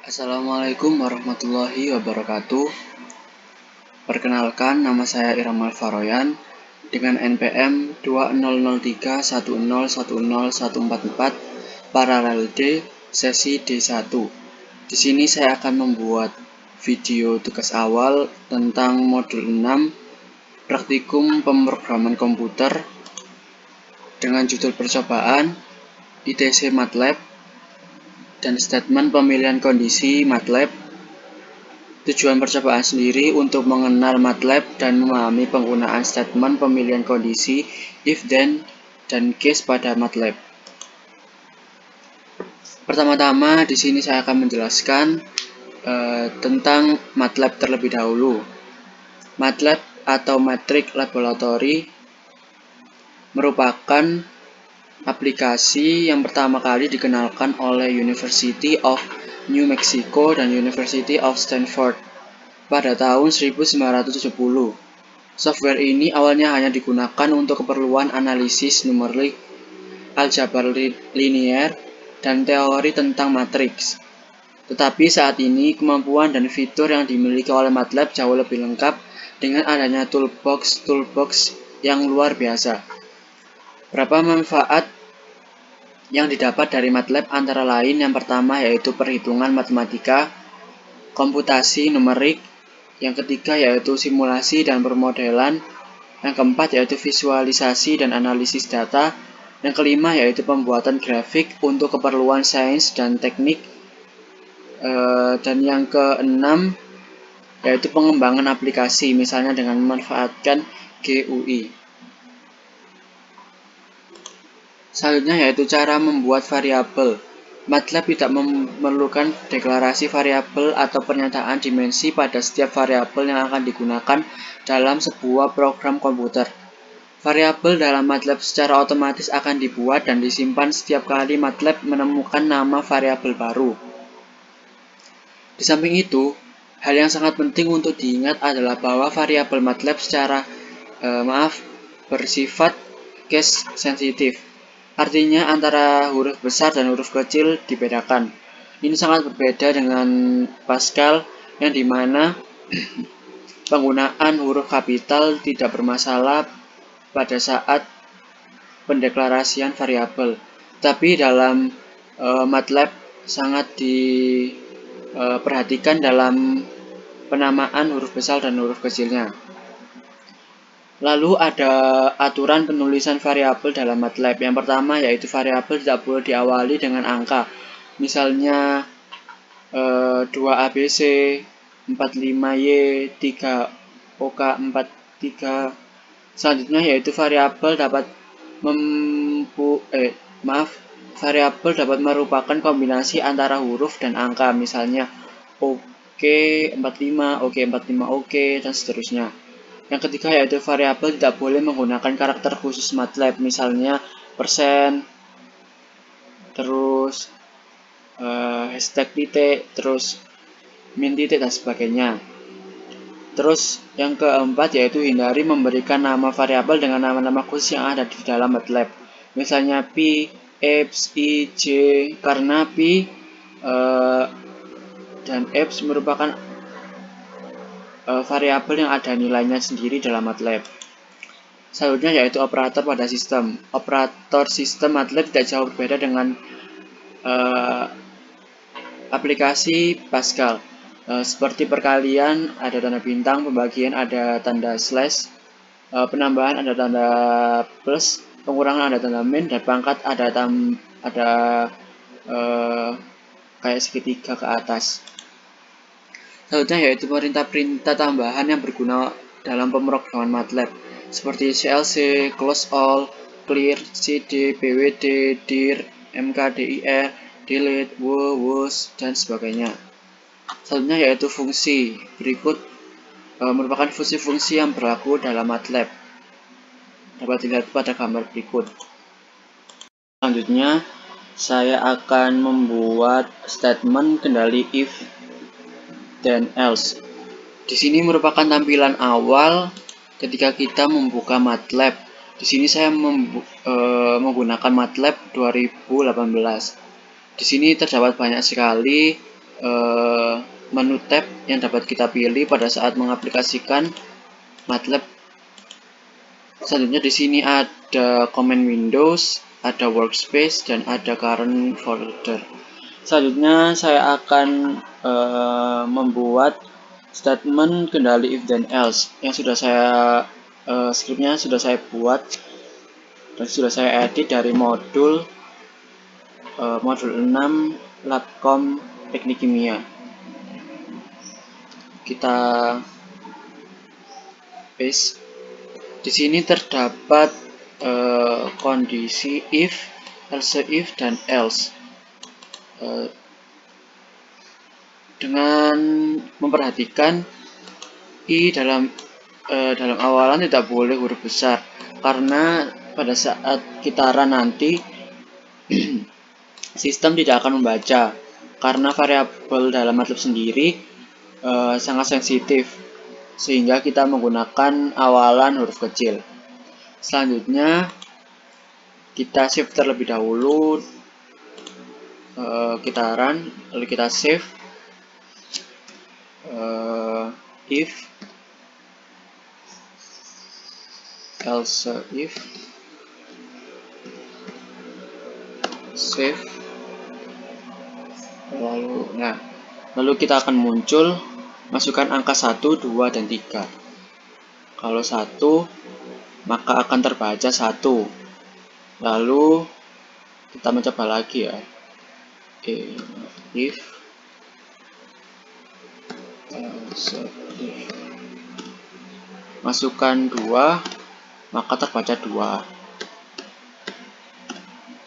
Assalamualaikum warahmatullahi wabarakatuh. Perkenalkan, nama saya Iramal Faroyan dengan NPM 200310101444 paralel D sesi D1. Di sini saya akan membuat video tugas awal tentang modul 6 praktikum pemrograman komputer dengan judul percobaan ITC MATLAB dan statement pemilihan kondisi MATLAB. Tujuan percobaan sendiri untuk mengenal MATLAB dan memahami penggunaan statement pemilihan kondisi if, then, dan case pada MATLAB. Pertama-tama di sini saya akan menjelaskan tentang MATLAB terlebih dahulu. MATLAB atau Matrix Laboratory merupakan aplikasi yang pertama kali dikenalkan oleh University of New Mexico dan University of Stanford pada tahun 1970. Software ini awalnya hanya digunakan untuk keperluan analisis numerik, aljabar linier, dan teori tentang matriks. Tetapi saat ini kemampuan dan fitur yang dimiliki oleh MATLAB jauh lebih lengkap dengan adanya toolbox yang luar biasa. Berapa manfaat yang didapat dari MATLAB antara lain yang pertama yaitu perhitungan matematika, komputasi numerik, yang ketiga yaitu simulasi dan permodelan, yang keempat yaitu visualisasi dan analisis data, yang kelima yaitu pembuatan grafik untuk keperluan sains dan teknik, dan yang keenam yaitu pengembangan aplikasi misalnya dengan memanfaatkan GUI. Selanjutnya yaitu cara membuat variabel. MATLAB tidak memerlukan deklarasi variabel atau pernyataan dimensi pada setiap variabel yang akan digunakan dalam sebuah program komputer. Variabel dalam MATLAB secara otomatis akan dibuat dan disimpan setiap kali MATLAB menemukan nama variabel baru. Di samping itu, hal yang sangat penting untuk diingat adalah bahwa variabel MATLAB bersifat case sensitif. Artinya antara huruf besar dan huruf kecil dibedakan. Ini sangat berbeda dengan Pascal yang dimana penggunaan huruf kapital tidak bermasalah pada saat pendeklarasian variabel. Tapi dalam MATLAB sangat diperhatikan dalam penamaan huruf besar dan huruf kecilnya. Lalu ada aturan penulisan variabel dalam MATLAB. Yang pertama yaitu variabel tidak boleh diawali dengan angka. Misalnya 2ABC, 45Y, 3OK, 43. Selanjutnya yaitu variabel dapat merupakan kombinasi antara huruf dan angka. Misalnya OK 45, OK 45, OK, dan seterusnya. Yang ketiga yaitu variabel tidak boleh menggunakan karakter khusus MATLAB, misalnya persen, terus hashtag titik, terus min titik, dan sebagainya. Terus yang keempat yaitu hindari memberikan nama variabel dengan nama-nama khusus yang ada di dalam MATLAB, misalnya pi, x, y, j, karena pi dan x merupakan variabel yang ada nilainya sendiri dalam MATLAB. Selanjutnya yaitu operator pada sistem. Operator sistem MATLAB tidak jauh berbeda dengan aplikasi Pascal. Seperti perkalian ada tanda bintang, pembagian ada tanda slash, penambahan ada tanda plus, pengurangan ada tanda min, dan pangkat ada kayak segitiga ke atas. Selanjutnya yaitu perintah-perintah tambahan yang berguna dalam pemrograman MATLAB seperti CLC, close all, clear, cd, bwd, dir, mkdir, delete, was, dan sebagainya. Selanjutnya yaitu fungsi. Berikut merupakan fungsi-fungsi yang berlaku dalam MATLAB. Dapat dilihat pada gambar berikut. Selanjutnya saya akan membuat statement kendali if dan else. Di sini merupakan tampilan awal ketika kita membuka MATLAB. Di sini saya menggunakan MATLAB 2018. Di sini terdapat banyak sekali menu tab yang dapat kita pilih pada saat mengaplikasikan MATLAB. Selanjutnya di sini ada command Windows, ada workspace, dan ada current folder. Selanjutnya saya akan membuat statement kendali if then else yang sudah saya skripnya sudah saya buat dan sudah saya edit dari modul 6 Labcom Teknik Kimia. Kita paste. Di sini terdapat kondisi if, else if, dan else. Dengan memperhatikan i dalam awalan tidak boleh huruf besar, karena pada saat kita run nanti sistem tidak akan membaca, karena variabel dalam MATLAB sendiri sangat sensitif, sehingga kita menggunakan awalan huruf kecil. Selanjutnya kita save terlebih dahulu, kita run, lalu kita save. If, else if, save, lalu kita akan muncul, masukkan angka 1, 2, dan 3. Kalau 1, maka akan terbaca 1. Lalu kita mencoba lagi ya. If, masukkan 2, maka terbaca 2.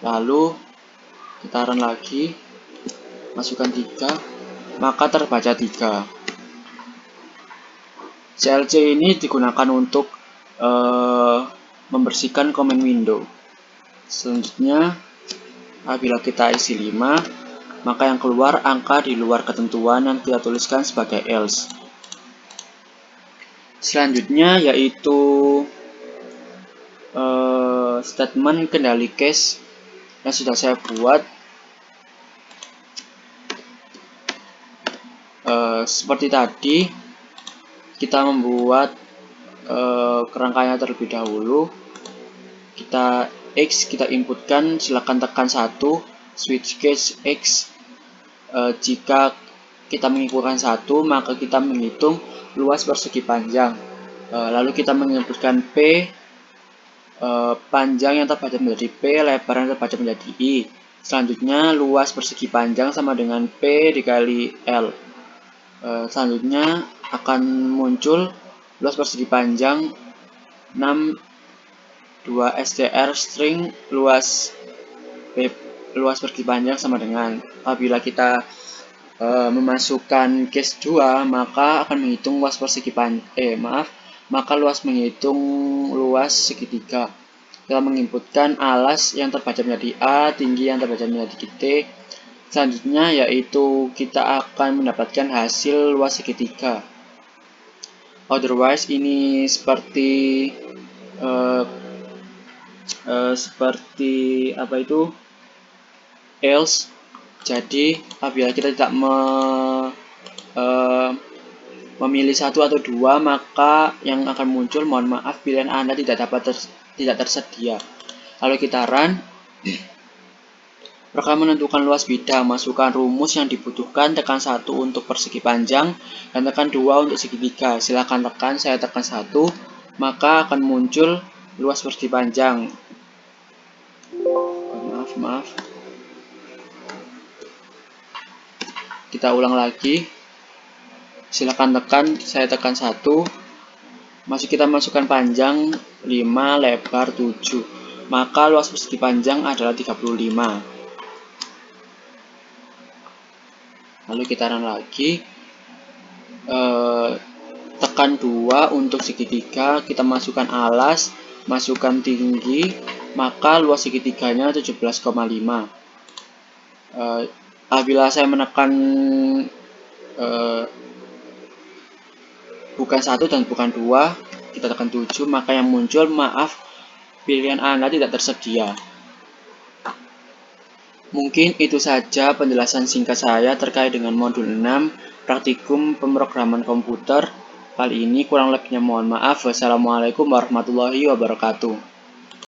Lalu kita run lagi, masukkan 3, maka terbaca 3. CLC ini digunakan untuk membersihkan command window. Selanjutnya, apabila kita isi 5, maka yang keluar angka di luar ketentuan yang kita tuliskan sebagai else. Selanjutnya yaitu statement kendali case yang sudah saya buat. Seperti tadi, kita membuat kerangkanya terlebih dahulu. Kita X kita inputkan, silakan tekan 1, switch case X. Jika kita menginputkan 1, maka kita menghitung luas persegi panjang. Lalu kita menginputkan P, panjang yang terbaca menjadi P, lebar yang terbaca menjadi I. Selanjutnya luas persegi panjang sama dengan P dikali L. Selanjutnya akan muncul luas persegi panjang 6 2 STR string luas persegi panjang sama dengan, apabila kita memasukkan case 2, maka akan menghitung luas persegi maka luas menghitung luas segitiga. Kita menginputkan alas yang terbaca menjadi A, tinggi yang terbaca menjadi T. Selanjutnya yaitu kita akan mendapatkan hasil luas segitiga. Otherwise ini seperti apa itu, else. Jadi apabila kita tidak memilih 1 atau 2, maka yang akan muncul, mohon maaf, pilihan Anda tidak tersedia. Lalu kita run. Program menentukan luas bidang, masukkan rumus yang dibutuhkan, tekan 1 untuk persegi panjang dan tekan 2 untuk segitiga. Silakan tekan, saya tekan 1, maka akan muncul luas persegi panjang. Maaf. Kita ulang lagi. Silakan tekan, saya tekan 1. Kita masukkan panjang 5, lebar 7. Maka luas persegi panjang adalah 35. Lalu kita run lagi, tekan 2 untuk segitiga, kita masukkan alas, masukkan tinggi, maka luas segitiganya 17,5. Apabila saya menekan bukan 1 dan bukan 2, kita tekan 7, maka yang muncul, maaf, pilihan Anda tidak tersedia. Mungkin itu saja penjelasan singkat saya terkait dengan modul 6 praktikum pemrograman komputer. Kali ini kurang lebihnya mohon maaf. Wassalamualaikum warahmatullahi wabarakatuh.